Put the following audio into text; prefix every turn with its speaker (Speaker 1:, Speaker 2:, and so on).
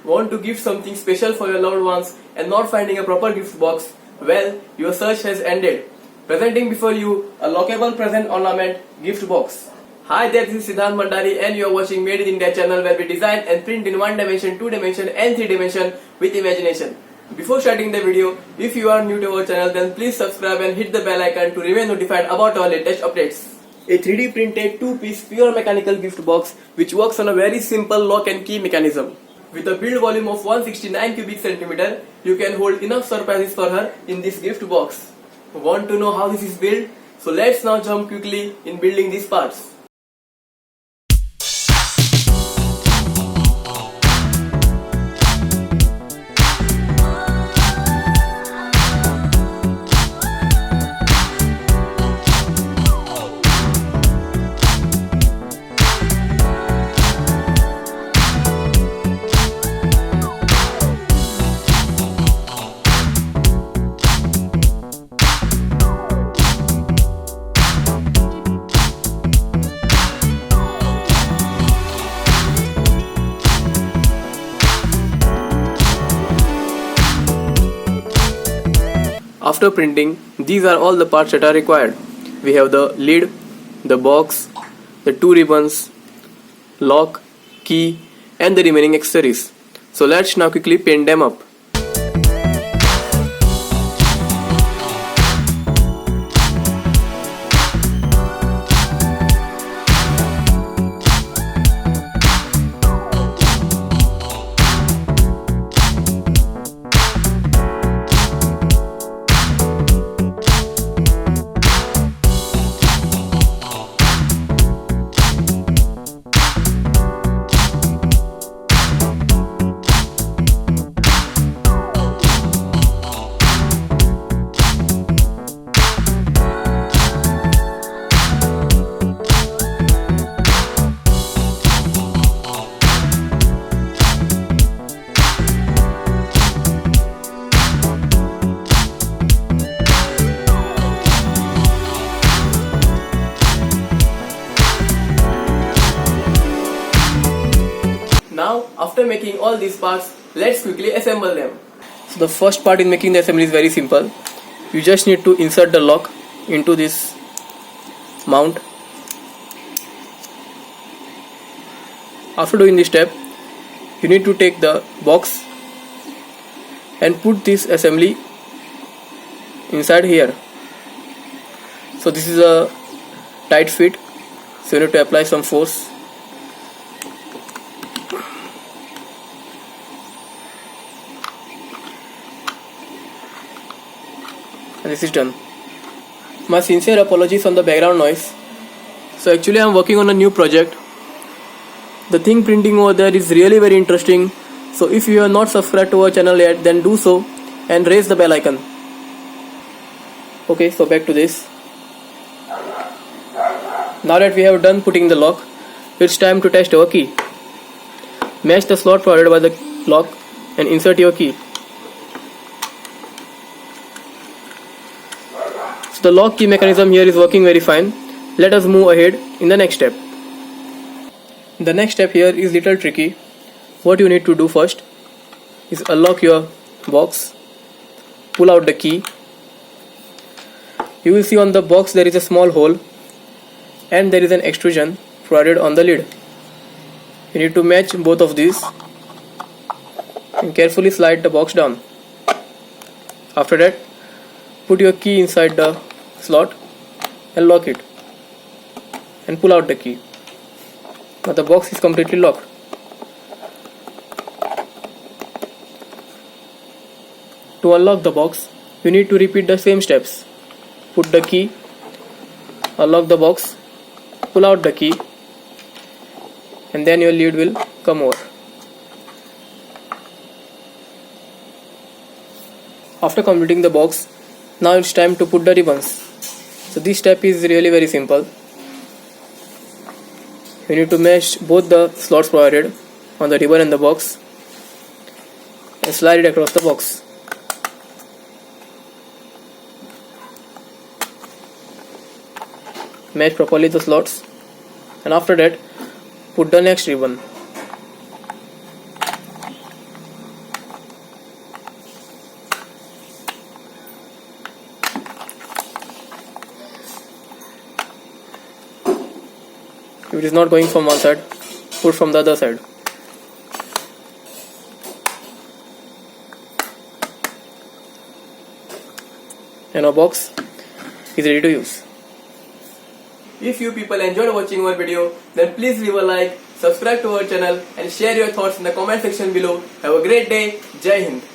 Speaker 1: Want to gift something special for your loved ones and not finding a proper gift box? Well, your search has ended. Presenting before you a lockable present ornament gift box. Hi there, this is Siddhant Mandari and you are watching Made in India channel where we design and print in 1 dimension, 2 dimension and 3 dimension with imagination. Before starting the video, if you are new to our channel then please subscribe and hit the bell icon to remain notified about our latest updates. A 3D printed 2-piece pure mechanical gift box which works on a very simple lock and key mechanism. With a build volume of 169 cubic centimeter, you can hold enough surprises for her in this gift box. Want to know how this is built? So let's now jump quickly in building these parts. After printing, these are all the parts that are required. We have the lid, the box, the 2 ribbons, lock, key and the remaining accessories. So let's now quickly paint them up. Now, after making all these parts, let's quickly assemble them. So the first part in making the assembly is very simple. You just need to insert the lock into this mount. After doing this step, you need to take the box and put this assembly inside here. So this is a tight fit, so you need to apply some force. And this is done. My sincere apologies on the background noise. So actually I am working on a new project. The thing printing over there is really very interesting. So if you are not subscribed to our channel yet, then do so and raise the bell icon. Okay, so back to this. Now that we have done putting the lock, it's time to test our key. Match the slot provided by the lock and insert your key. The lock key mechanism here is working very fine. Let us move ahead in the next step. The next step here is little tricky. What you need to do first is unlock your box, pull out the key. You will see on the box there is a small hole and there is an extrusion provided on the lid. You need to match both of these and carefully slide the box down. After that, put your key inside the slot and lock it and pull out the key. Now the box is completely locked. To unlock the box, you need to repeat the same steps. Put the key, unlock the box, pull out the key, and then your lid will come over. After completing the box, now it's time to put the ribbons. So this step is really very simple. You need to mesh both the slots provided on the ribbon and the box and slide it across the box. Mesh properly the slots and after that put the next ribbon. If it is not going from one side, put from the other side. And our box is ready to use. If you people enjoyed watching our video, then please leave a like, subscribe to our channel and share your thoughts in the comment section below. Have a great day. Jai Hind.